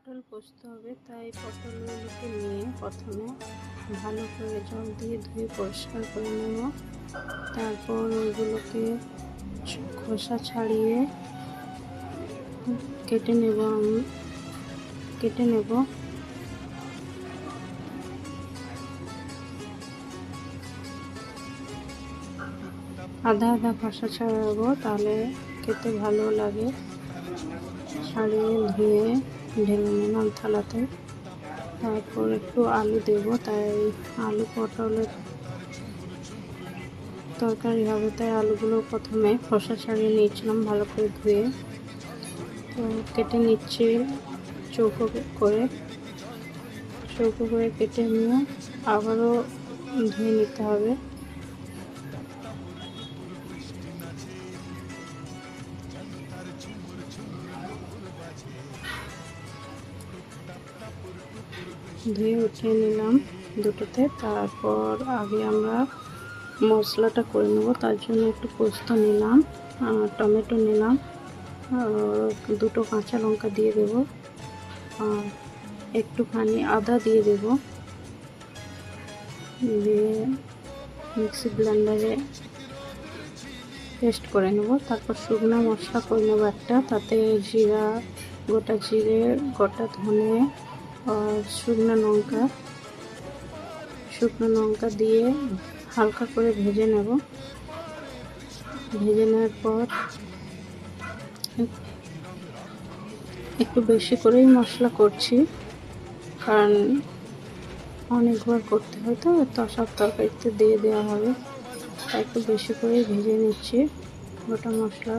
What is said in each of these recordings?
পটল পোস্ত হবে, তাই পটলগুলোকে নিয়ে প্রথমে ভালো করে জল দিয়ে ধুয়ে পরিষ্কার করে নেব। তারপর ওইগুলোকে খোসা ছাড়িয়ে কেটে নেব। আধা আধা খোসা ছাড়াবো, তাহলে খেতে ভালো লাগে। ছাড়িয়ে ধুয়ে ঢেলে নিলাম থালাতে। তারপর একটু আলু দেব, তাই আলু পটলের তরকারি হবে, তাই আলুগুলো প্রথমে খোসা ছাড়িয়ে নিয়েছিলাম ভালো করে ধুয়ে। তো কেটে নিচ্ছি চৌকো করে কেটে নিয়ে আবারও ধুয়ে নিতে হবে। ধুয়ে উঠিয়ে নিলাম দুটোতে। তারপর আগে আমরা মশলাটা করে নেব, তার জন্য একটু পোস্ত নিলাম, টমেটো নিলাম, দুটো কাঁচা লঙ্কা দিয়ে দেব, আর একটুখানি আদা দিয়ে দেব, দিয়ে মিক্সি ব্লেন্ডারে পেস্ট করে নেব। তারপর শুকনো মশলা করে নেব একটা, তাতে জিরা, গোটা জিরে, গোটা ধনে আর শুকনো লঙ্কা দিয়ে হালকা করে ভেজে নেব। ভেজে নেওয়ার পর একটু বেশি করেই মশলা করছি, কারণ অনেকবার করতে হয়, তো সব তরকারিতে দিয়ে দেওয়া হবে, তাই একটু বেশি করেই ভেজে নিচ্ছি। গোটা মশলা,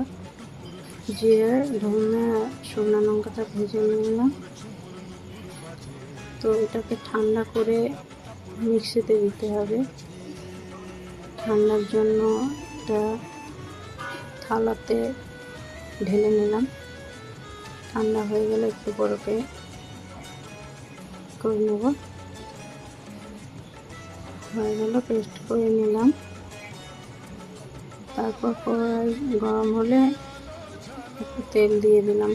জিরে, ধনে, শুকনো লঙ্কাটা ভেজে নিলাম। তো এটাকে ঠান্ডা করে মিক্সিতে দিতে হবে। ঠান্ডার জন্য এটা থালাতে ঢেলে নিলাম। ঠান্ডা হয়ে গেলে একটু বরফে করে নেব। হয়ে গেল, পেস্ট করে নিলাম। তারপর কড়াই গরম হলে একটু তেল দিয়ে দিলাম,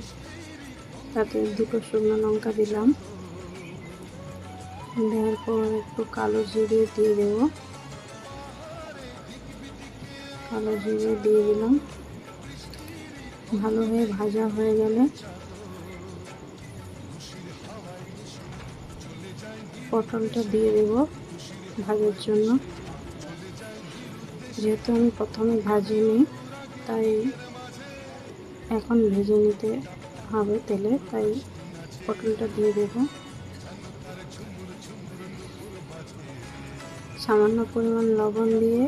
তাতে দুটো শুকনো লঙ্কা দিলাম। দেওয়ার পর একটু কালো জিরে দিয়ে দেব, কালো জিরে দিয়ে দিলাম। ভালোভাবে ভাজা হয়ে গেলে পটলটা দিয়ে দেব ভাজার জন্য। যেহেতু আমি প্রথমে ভাজিনি, তাই এখন ভেজে নিতে হবে তেলে, তাই পটলটা দিয়ে দেব। সামান্য পরিমাণ লবণ দিয়ে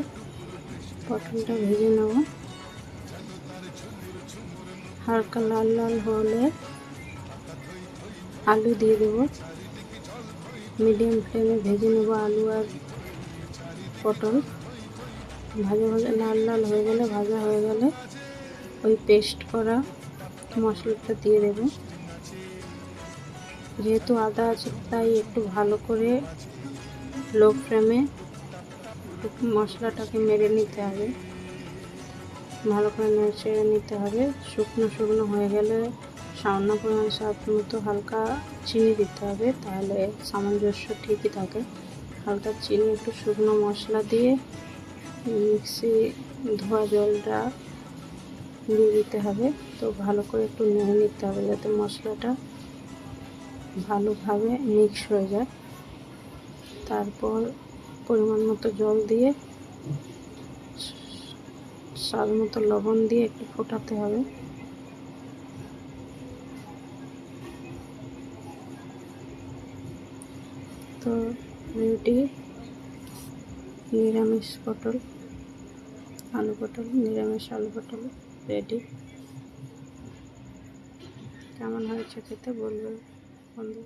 পটলটা ভেজে নেব। হালকা লাল লাল হলে আলু দিয়ে দেব। মিডিয়াম ফ্লেমে ভেজে নেব আলু আর পটল। লাল লাল হয়ে গেলে, ভাজা হয়ে গেলে ওই পেস্ট করা মশলাটা দিয়ে দেব। যেহেতু আদা আছে, তাই একটু ভালো করে লো ফ্লেমে মশলাটাকে মেরে নিতে হবে, ভালো করে নেড়ে নিতে হবে। শুকনো হয়ে গেলে সামান্য পরিমাণ স্বাদ মতো হালকা চিনি দিতে হবে, তাহলে সামঞ্জস্য ঠিকই থাকে। হালকা চিনি, একটু শুকনো মশলা দিয়ে মিক্সি ধোয়া জলটা দিয়ে দিতে হবে। তো ভালো করে একটু নেড়ে নিতে হবে, যাতে মশলাটা ভালোভাবে মিক্স হয়ে যায়। তারপর পরিমাণ মতো জল দিয়ে, স্বাদ মতো লবণ দিয়ে একটু ফোটাতে হবে। তো রেডি নিরামিষ আলু পটল রেডি। কেমন হয়েছে খেতে বলবে বন্ধু।